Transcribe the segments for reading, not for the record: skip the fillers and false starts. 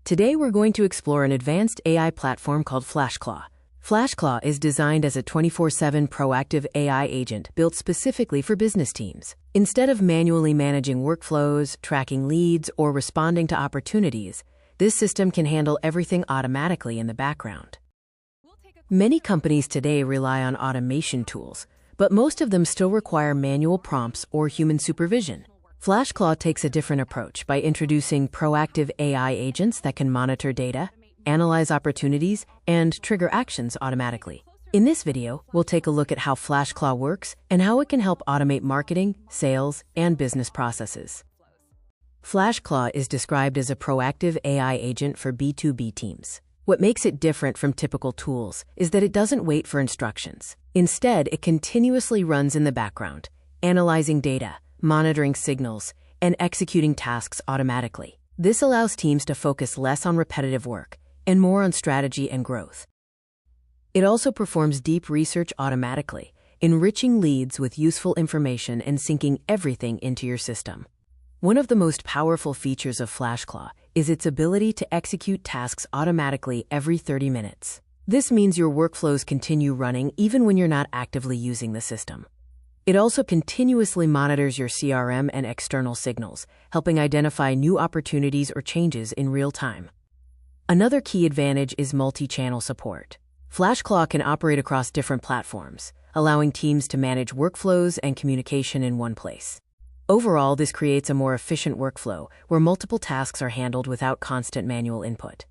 Today we're going to explore an advanced AI platform called FlashClaw. FlashClaw is designed as a 24/7 proactive AI agent built specifically for business teams. Instead of manually managing workflows, tracking leads, or responding to opportunities, this system can handle everything automatically in the background. Many companies today rely on automation tools, but most of them still require manual prompts or human supervision. FlashClaw takes a different approach by introducing proactive AI agents that can monitor data, analyze opportunities, and trigger actions automatically. In this video, we'll take a look at how FlashClaw works and how it can help automate marketing, sales, and business processes. FlashClaw is described as a proactive AI agent for B2B teams. What makes it different from typical tools is that it doesn't wait for instructions. Instead, it continuously runs in the background, analyzing data, monitoring signals, and executing tasks automatically. This allows teams to focus less on repetitive work and more on strategy and growth. It also performs deep research automatically, enriching leads with useful information and syncing everything into your system. One of the most powerful features of FlashClaw is its ability to execute tasks automatically every 30 minutes. This means your workflows continue running even when you're not actively using the system. It also continuously monitors your CRM and external signals, helping identify new opportunities or changes in real time. Another key advantage is multi-channel support. FlashClaw can operate across different platforms, allowing teams to manage workflows and communication in one place. Overall, this creates a more efficient workflow where multiple tasks are handled without constant manual input.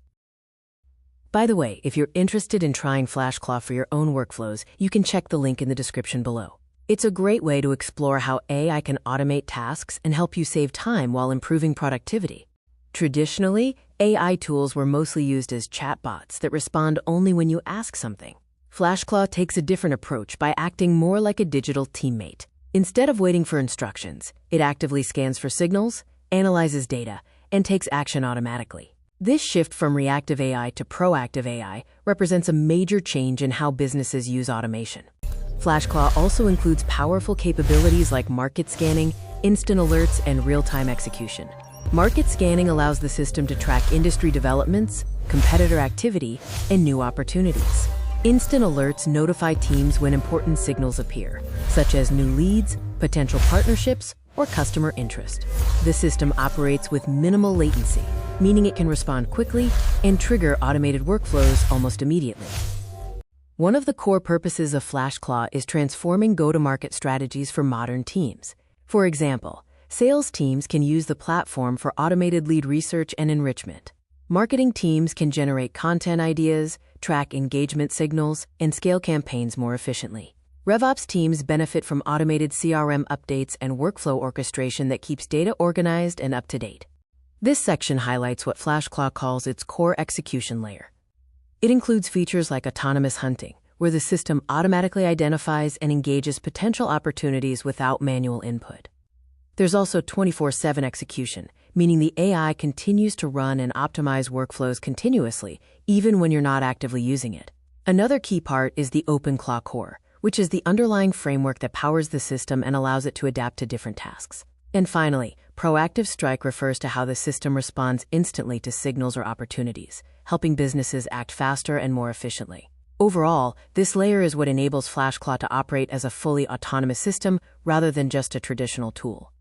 By the way, if you're interested in trying FlashClaw for your own workflows, you can check the link in the description below. It's a great way to explore how AI can automate tasks and help you save time while improving productivity. Traditionally, AI tools were mostly used as chatbots that respond only when you ask something. FlashClaw takes a different approach by acting more like a digital teammate. Instead of waiting for instructions, it actively scans for signals, analyzes data, and takes action automatically. This shift from reactive AI to proactive AI represents a major change in how businesses use automation. FlashClaw also includes powerful capabilities like market scanning, instant alerts, and real-time execution. Market scanning allows the system to track industry developments, competitor activity, and new opportunities. Instant alerts notify teams when important signals appear, such as new leads, potential partnerships, or customer interest. The system operates with minimal latency, meaning it can respond quickly and trigger automated workflows almost immediately. One of the core purposes of FlashClaw is transforming go-to-market strategies for modern teams. For example, sales teams can use the platform for automated lead research and enrichment. Marketing teams can generate content ideas, track engagement signals, and scale campaigns more efficiently. RevOps teams benefit from automated CRM updates and workflow orchestration that keeps data organized and up to date. This section highlights what FlashClaw calls its core execution layer. It includes features like autonomous hunting, where the system automatically identifies and engages potential opportunities without manual input. There's also 24/7 execution, meaning the AI continues to run and optimize workflows continuously, even when you're not actively using it. Another key part is the OpenClaw core, which is the underlying framework that powers the system and allows it to adapt to different tasks. And finally, proactive strike refers to how the system responds instantly to signals or opportunities, helping businesses act faster and more efficiently. Overall, this layer is what enables FlashClaw to operate as a fully autonomous system rather than just a traditional tool.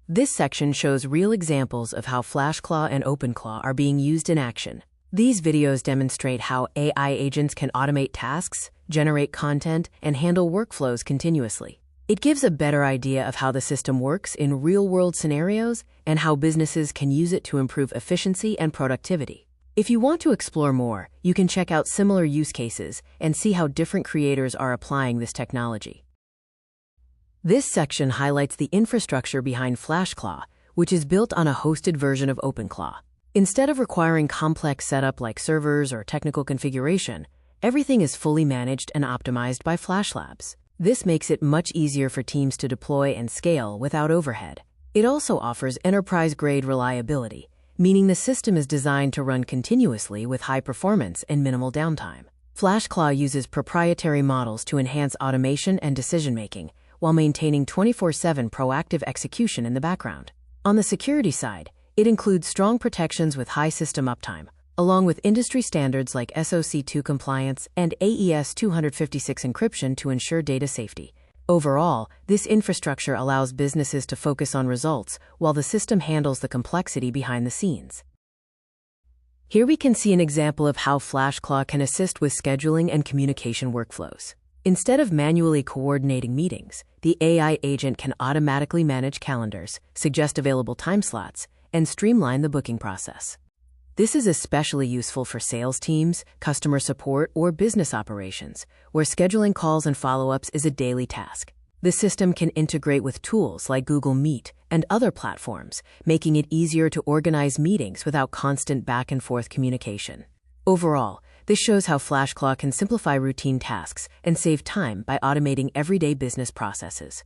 This section shows real examples of how FlashClaw and OpenClaw are being used in action. These videos demonstrate how AI agents can automate tasks, generate content, and handle workflows continuously. It gives a better idea of how the system works in real-world scenarios and how businesses can use it to improve efficiency and productivity. If you want to explore more, you can check out similar use cases and see how different creators are applying this technology. This section highlights the infrastructure behind FlashClaw, which is built on a hosted version of OpenClaw. Instead of requiring complex setup like servers or technical configuration, everything is fully managed and optimized by FlashLabs. This makes it much easier for teams to deploy and scale without overhead. It also offers enterprise-grade reliability, meaning the system is designed to run continuously with high performance and minimal downtime. FlashClaw uses proprietary models to enhance automation and decision-making, while maintaining 24/7 proactive execution in the background. On the security side, It includes strong protections with high system uptime, along with industry standards like SOC 2 compliance and AES 256 encryption to ensure data safety. Overall, this infrastructure allows businesses to focus on results while the system handles the complexity behind the scenes. Here we can see an example of how FlashClaw can assist with scheduling and communication workflows. Instead of manually coordinating meetings, the AI agent can automatically manage calendars, suggest available time slots, and streamline the booking process. This is especially useful for sales teams, customer support, or business operations, where scheduling calls and follow-ups is a daily task. The system can integrate with tools like Google Meet and other platforms, making it easier to organize meetings without constant back-and-forth communication. Overall, this shows how FlashClaw can simplify routine tasks and save time by automating everyday business processes.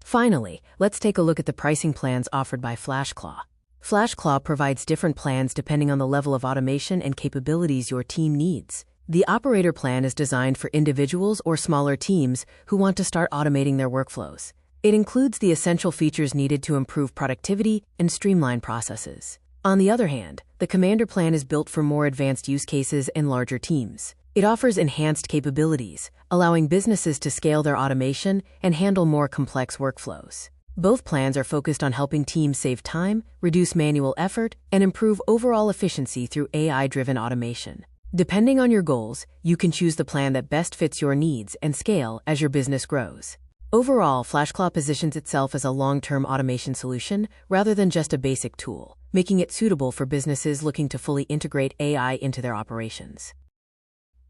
Finally, let's take a look at the pricing plans offered by FlashClaw. FlashClaw provides different plans depending on the level of automation and capabilities your team needs. The operator plan is designed for individuals or smaller teams who want to start automating their workflows. It includes the essential features needed to improve productivity and streamline processes. On the other hand, the Commander plan is built for more advanced use cases and larger teams. It offers enhanced capabilities, allowing businesses to scale their automation and handle more complex workflows. Both plans are focused on helping teams save time, reduce manual effort, and improve overall efficiency through AI-driven automation. Depending on your goals, you can choose the plan that best fits your needs and scale as your business grows. Overall, FlashClaw positions itself as a long-term automation solution rather than just a basic tool, making it suitable for businesses looking to fully integrate AI into their operations.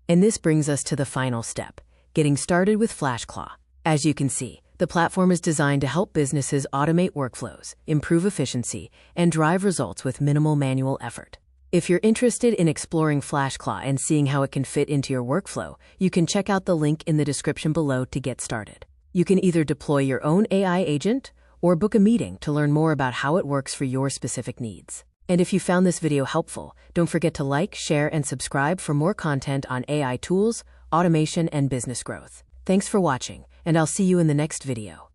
And this brings us to the final step, getting started with FlashClaw. As you can see, the platform is designed to help businesses automate workflows, improve efficiency, and drive results with minimal manual effort. If you're interested in exploring FlashClaw and seeing how it can fit into your workflow, you can check out the link in the description below to get started. You can either deploy your own AI agent or book a meeting to learn more about how it works for your specific needs. And if you found this video helpful, don't forget to like, share, and subscribe for more content on AI tools, automation, and business growth. Thanks for watching, and I'll see you in the next video.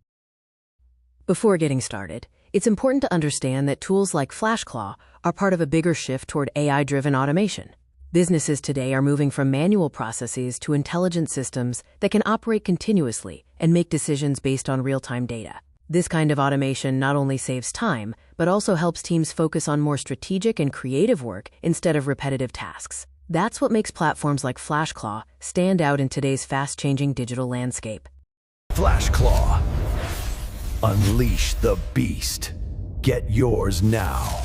Before getting started, it's important to understand that tools like FlashClaw are part of a bigger shift toward AI-driven automation. Businesses today are moving from manual processes to intelligent systems that can operate continuously and make decisions based on real-time data. This kind of automation not only saves time, but also helps teams focus on more strategic and creative work instead of repetitive tasks. That's what makes platforms like FlashClaw stand out in today's fast-changing digital landscape. FlashClaw. Unleash the beast. Get yours now.